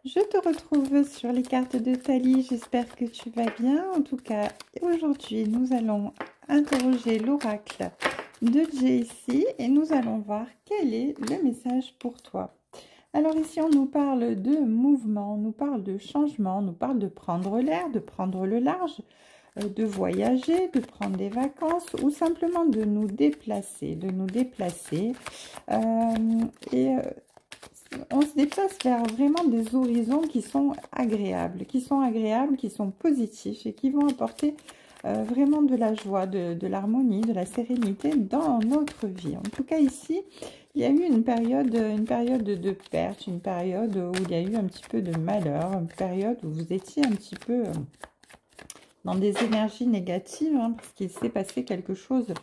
Je te retrouve sur les cartes de Thalie, j'espère que tu vas bien. En tout cas, aujourd'hui, nous allons interroger l'oracle de JC et nous allons voir quel est le message pour toi. Alors ici, on nous parle de mouvement, on nous parle de changement, on nous parle de prendre l'air, de prendre le large, de voyager, de prendre des vacances ou simplement de nous déplacer, on se déplace vers vraiment des horizons qui sont agréables, qui sont positifs et qui vont apporter vraiment de la joie, de l'harmonie, de la sérénité dans notre vie. En tout cas ici, il y a eu une période de perte, une période où il y a eu un petit peu de malheur, une période où vous étiez un petit peu dans des énergies négatives, hein, parce qu'il s'est passé quelque chose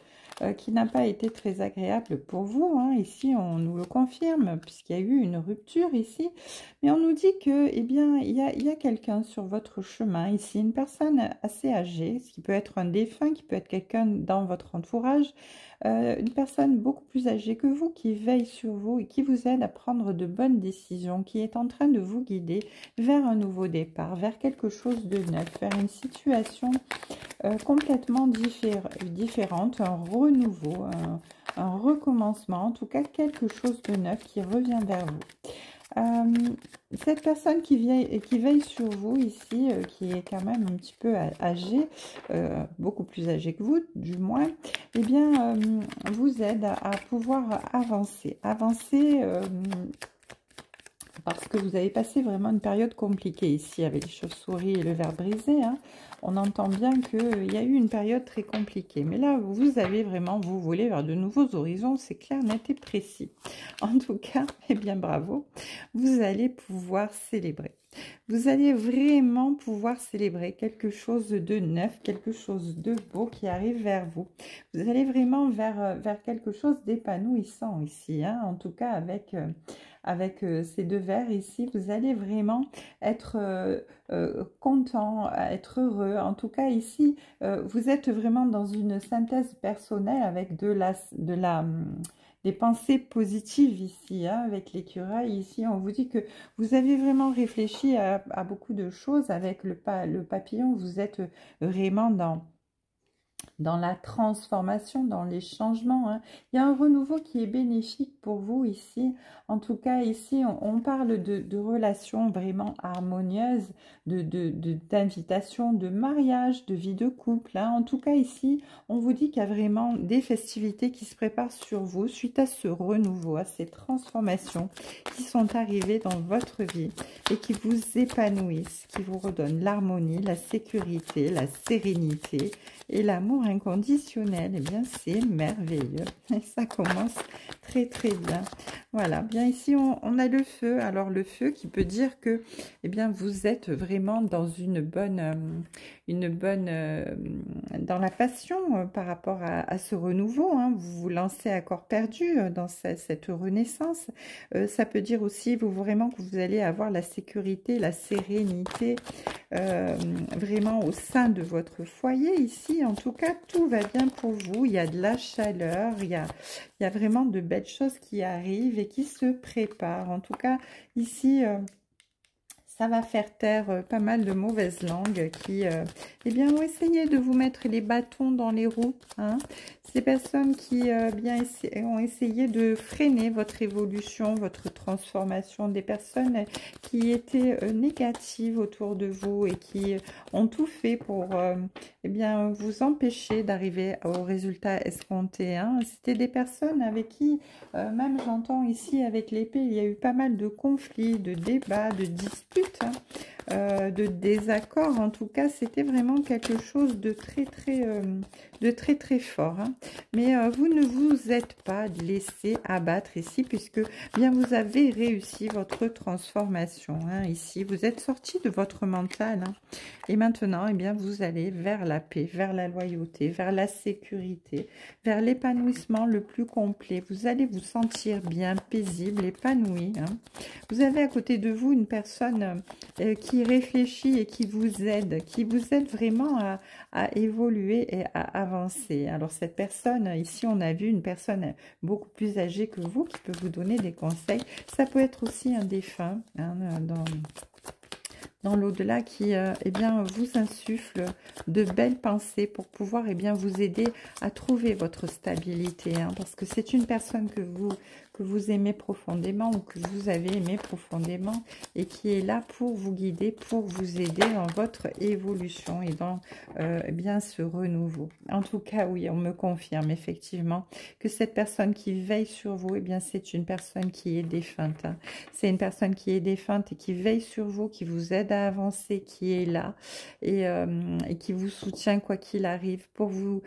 qui n'a pas été très agréable pour vous. Hein. Ici, on nous le confirme, puisqu'il y a eu une rupture ici. Mais on nous dit que, eh bien, il y a quelqu'un sur votre chemin ici, une personne assez âgée, ce qui peut être un défunt, qui peut être quelqu'un dans votre entourage, une personne beaucoup plus âgée que vous, qui veille sur vous et qui vous aide à prendre de bonnes décisions, qui est en train de vous guider vers un nouveau départ, vers quelque chose de neuf, vers une situation complètement différente, un renouveau, un recommencement, en tout cas quelque chose de neuf qui revient vers vous. Cette personne qui veille sur vous ici, qui est quand même un petit peu âgée, beaucoup plus âgée que vous du moins, eh bien vous aide à pouvoir avancer, parce que vous avez passé vraiment une période compliquée ici avec les chauves-souris et le verre brisé. Hein. On entend bien qu'il y a eu une période très compliquée. Mais là, vous avez vraiment, vous voulez vers de nouveaux horizons, c'est clair, net et précis. En tout cas, eh bien bravo, vous allez pouvoir célébrer. Vous allez vraiment pouvoir célébrer quelque chose de neuf, quelque chose de beau qui arrive vers vous. Vous allez vraiment vers quelque chose d'épanouissant ici. Hein. En tout cas, avec ces deux verres ici, vous allez vraiment être content, être heureux. En tout cas, ici, vous êtes vraiment dans une synthèse personnelle avec des pensées positives ici, hein, avec l'écureuil. Ici, on vous dit que vous avez vraiment réfléchi à beaucoup de choses. Avec le papillon, vous êtes vraiment dans la transformation, dans les changements. Hein. Il y a un renouveau qui est bénéfique pour vous ici. En tout cas, ici, on parle de relations vraiment harmonieuses, d'invitation, de mariage, de vie de couple. Hein. En tout cas, ici, on vous dit qu'il y a vraiment des festivités qui se préparent sur vous suite à ce renouveau, à ces transformations qui sont arrivées dans votre vie et qui vous épanouissent, qui vous redonnent l'harmonie, la sécurité, la sérénité et l'amour inconditionnel. Eh bien, c'est merveilleux. Et ça commence très, très bien. Voilà. Bien, ici, on a le feu. Alors, le feu qui peut dire que, eh bien, vous êtes vraiment dans dans la passion par rapport à ce renouveau. Hein. Vous vous lancez à corps perdu dans cette renaissance. Ça peut dire aussi vraiment que vous allez avoir la sécurité, la sérénité vraiment au sein de votre foyer ici. En tout cas, tout va bien pour vous. Il y a de la chaleur, il y a vraiment de belles choses qui arrivent et qui se préparent. En tout cas, ici, ça va faire taire pas mal de mauvaises langues qui eh bien, ont essayé de vous mettre les bâtons dans les roues. Hein. Ces personnes qui ont essayé de freiner votre évolution, votre transformation. Des personnes qui étaient négatives autour de vous et qui ont tout fait pour eh bien, vous empêcher d'arriver au résultat escompté. Hein. C'était des personnes avec qui, même j'entends ici avec l'épée, il y a eu pas mal de conflits, de débats, de disputes. Hein, de désaccord. En tout cas, c'était vraiment quelque chose de très très fort. Hein. Mais vous ne vous êtes pas laissé abattre ici, puisque bien vous avez réussi votre transformation. Hein. Ici, vous êtes sorti de votre mental. Hein. Et maintenant, eh bien, vous allez vers la paix, vers la loyauté, vers la sécurité, vers l'épanouissement le plus complet. Vous allez vous sentir bien, paisible, épanoui. Hein. Vous avez à côté de vous une personne qui réfléchit et qui vous aide vraiment à évoluer et à avancer. Alors cette personne, ici on a vu une personne beaucoup plus âgée que vous qui peut vous donner des conseils. Ça peut être aussi un défunt, hein, dans l'au-delà qui eh bien, vous insuffle de belles pensées pour pouvoir eh bien, vous aider à trouver votre stabilité, hein, parce que c'est une personne que vous aimez profondément ou que vous avez aimé profondément et qui est là pour vous guider, pour vous aider dans votre évolution et dans eh bien, ce renouveau. En tout cas, oui, on me confirme effectivement que cette personne qui veille sur vous, eh bien, c'est une personne qui est défunte, hein. C'est une personne qui est défunte et qui veille sur vous, qui vous aide à avancer, qui est là et qui vous soutient quoi qu'il arrive pour vous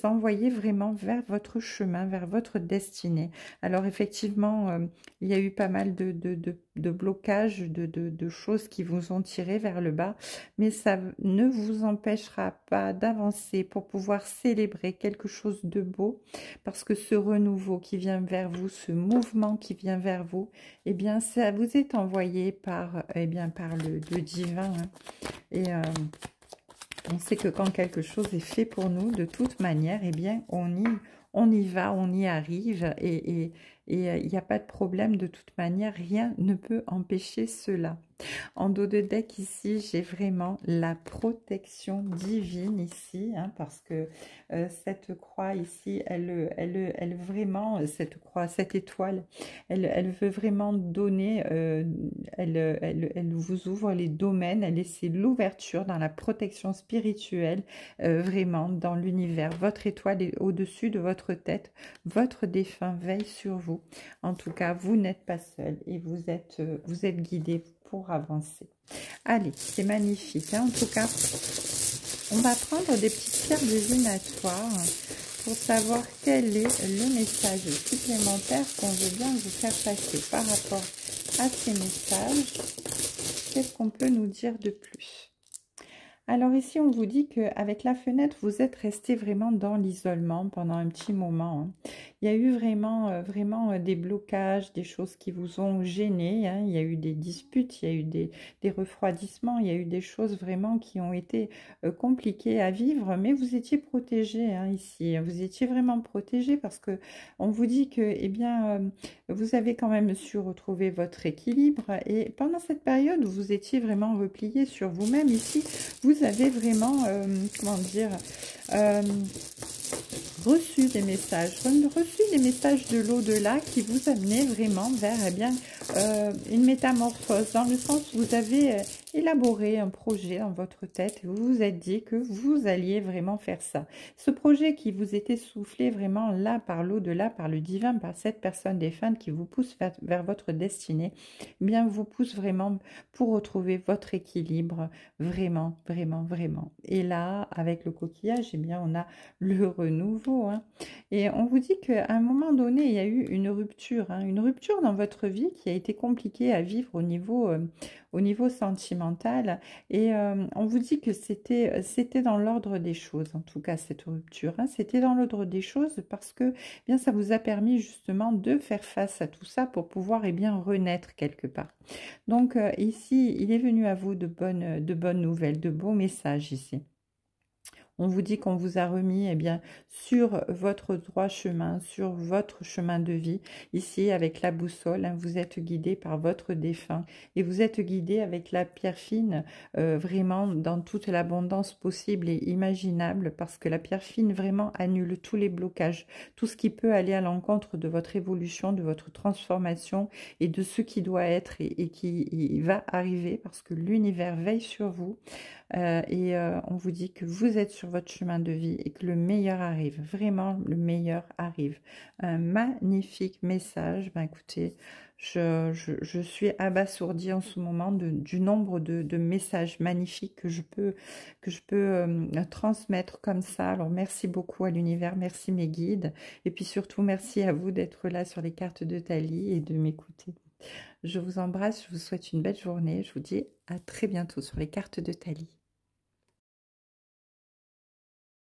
envoyer vraiment vers votre chemin, vers votre destinée. Alors effectivement, il y a eu pas mal de blocages, de choses qui vous ont tiré vers le bas, mais ça ne vous empêchera pas d'avancer pour pouvoir célébrer quelque chose de beau, parce que ce renouveau qui vient vers vous, ce mouvement qui vient vers vous, eh bien, ça vous est envoyé par, eh bien, par le divin, hein. Et on sait que quand quelque chose est fait pour nous, de toute manière, eh bien, on y va, on y arrive et il n'y a pas de problème de toute manière, rien ne peut empêcher cela. En dos de deck ici, j'ai vraiment la protection divine ici, hein, parce que cette croix ici, elle vraiment, cette croix, cette étoile, elle veut vraiment donner, elle vous ouvre les domaines, elle laisse l'ouverture dans la protection spirituelle, vraiment dans l'univers. Votre étoile est au-dessus de votre tête, votre défunt veille sur vous. En tout cas, vous n'êtes pas seul et vous êtes guidé pour avancer. Allez, c'est magnifique, hein. En tout cas, on va prendre des petites pierres divinatoires pour savoir quel est le message supplémentaire qu'on veut bien vous faire passer par rapport à ces messages. Qu'est-ce qu'on peut nous dire de plus? Alors ici, on vous dit qu'avec la fenêtre, vous êtes resté vraiment dans l'isolement pendant un petit moment, hein. Il y a eu vraiment des blocages, des choses qui vous ont gêné, hein. Il y a eu des disputes, il y a eu des refroidissements, il y a eu des choses vraiment qui ont été compliquées à vivre, mais vous étiez protégé, hein, ici. Vous étiez vraiment protégé parce que on vous dit que, eh bien, vous avez quand même su retrouver votre équilibre et pendant cette période où vous étiez vraiment replié sur vous-même ici, vous avez vraiment, comment dire, reçu des messages de l'au-delà qui vous amenaient vraiment vers eh bien, une métamorphose, dans le sens où vous avez élaboré un projet dans votre tête et vous vous êtes dit que vous alliez vraiment faire ça. Ce projet qui vous était soufflé vraiment là par l'au-delà, par le divin, par cette personne défunte qui vous pousse vers votre destinée, eh bien vous pousse vraiment pour retrouver votre équilibre, vraiment, vraiment, vraiment. Et là, avec le coquillage, eh bien on a le renouveau, hein. Et on vous dit qu'à un moment donné, il y a eu une rupture, hein, une rupture dans votre vie qui a été compliquée à vivre au niveau sentimental. Et on vous dit que c'était dans l'ordre des choses, en tout cas cette rupture, hein. C'était dans l'ordre des choses parce que eh bien, ça vous a permis justement de faire face à tout ça pour pouvoir eh bien, renaître quelque part. Donc ici, il est venu à vous de bonnes nouvelles, de beaux messages ici. On vous dit qu'on vous a remis eh bien, sur votre droit chemin, sur votre chemin de vie. Ici, avec la boussole, hein, vous êtes guidé par votre défunt et vous êtes guidé avec la pierre fine, vraiment dans toute l'abondance possible et imaginable, parce que la pierre fine vraiment annule tous les blocages, tout ce qui peut aller à l'encontre de votre évolution, de votre transformation et de ce qui doit être et qui va arriver, parce que l'univers veille sur vous. On vous dit que vous êtes sur votre chemin de vie et que le meilleur arrive, vraiment le meilleur arrive. Un magnifique message. Ben écoutez, je suis abasourdie en ce moment du nombre de messages magnifiques que je peux transmettre comme ça. Alors merci beaucoup à l'univers, merci mes guides et puis surtout merci à vous d'être là sur les cartes de Thalie et de m'écouter. Je vous embrasse, je vous souhaite une belle journée, je vous dis à très bientôt sur les cartes de Thalie.